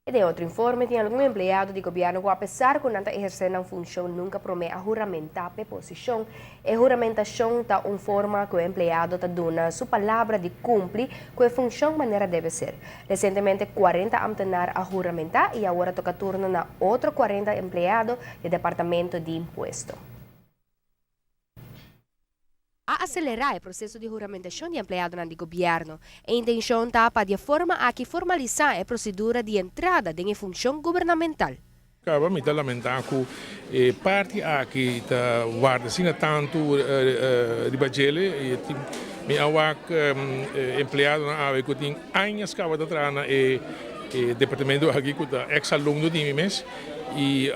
E de outro informe, tem algum empregado de governo que, apesar de não exercer a função, nunca promete a juramentar a posição. E a juramentação está uma forma que o empregado está dando sua palavra de cumprir com a função de maneira deve ser. Recentemente, 40 ambtenares a juramentar e agora toca turno na outro 40 empregados do Departamento de Imposto. A acelerar o processo de juramentação de empregado do governo. A intenção está para de forma a que formalizar a procedura de entrada em função governamental. Acaba me lamentar que parte aqui está guarda sina tanto ribagele me awak empregado na ave que tem anos acaba de trana e departamento aqui que está ex-aluno de mes e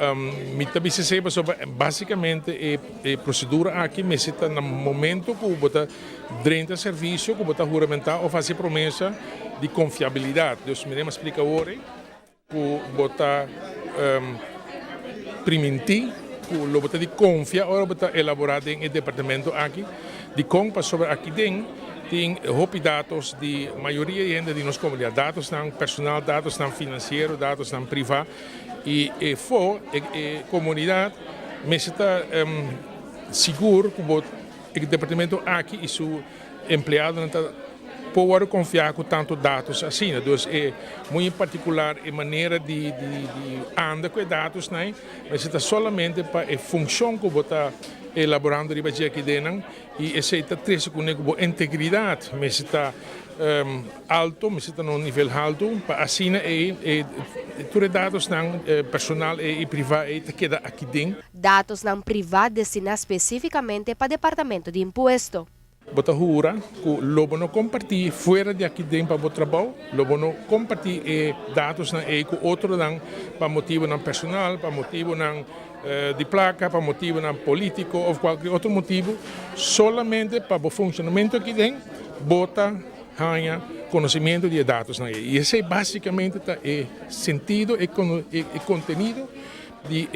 me também se sabe sobre basicamente a procedura aqui me está no momento que bota durante o serviço que bota juramentar ou fazer promessa de confiabilidade. Então me explica agora que bota priminti, lo bota de confia, ora bota elaborado em departamento aqui de compra sobre aqui dentro tem hopi dados de maioria de gente de nossa comunidade, dados não personal, dados não financeiro, dados não privado e for a comunidade me está seguro que o departamento aqui e seu empregado não está pode confiar com tanto dados assim, então é muito particular a maneira de andar com dados, né? Mas está somente para a função que você está elaborando de aqui dentro e essa está três com a integridade, mas está alto, mas está no nível alto, para assim todos os dados não personal e privado que queda aqui dentro. Dados não privados destinados especificamente para o Departamento de Imposto. Bota jura que lobo não compartilhar fora de aqui dentro para o trabalho, lobo não compartilhar dados na com outro não para motivo não personal, para motivo não de placa, para motivo não político ou qualquer outro motivo, solamente para o funcionamento aqui dentro, bota ganha conhecimento de dados na e esse é basicamente o sentido e conteúdo de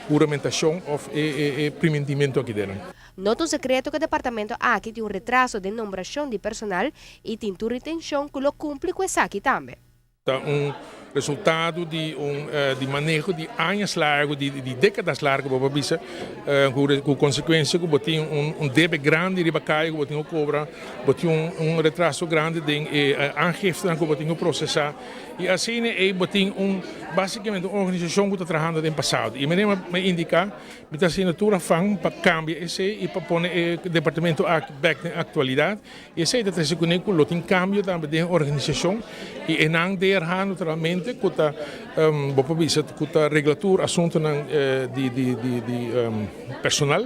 juramentação ou primentimento aqui dentro. Nota um secreto que o departamento aqui tem um retraso de nomeação de personal e tem tua retenção que lo cumpre com isso aqui também. Resultado de manejo de anos largos, de décadas largas, com consequência que tem débito grande de bacalhau, que tem cobra, tem retraso grande de aangifte que tem processar e assim tem basicamente uma organização que está trabalhando no passado e me indica que a assinatura fang para cambiar esse e para pôr o departamento back na atualidade e esse está se conecta com tem cambio também da organização e não der naturalmente que está a regulatura assunto de personal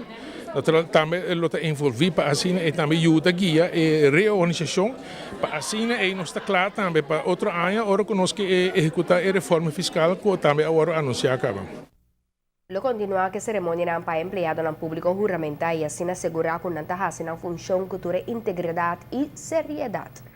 também ele está envolvido para assim e também ajuda guia e reorganização para assim e não está claro também para outro ano agora conosco executar a reforma fiscal que também agora anunciar acaba. Lo continua que a cerimônia não para empregado no público juramentar e assim assegurar que não está fazendo função cultura, integridade e seriedade.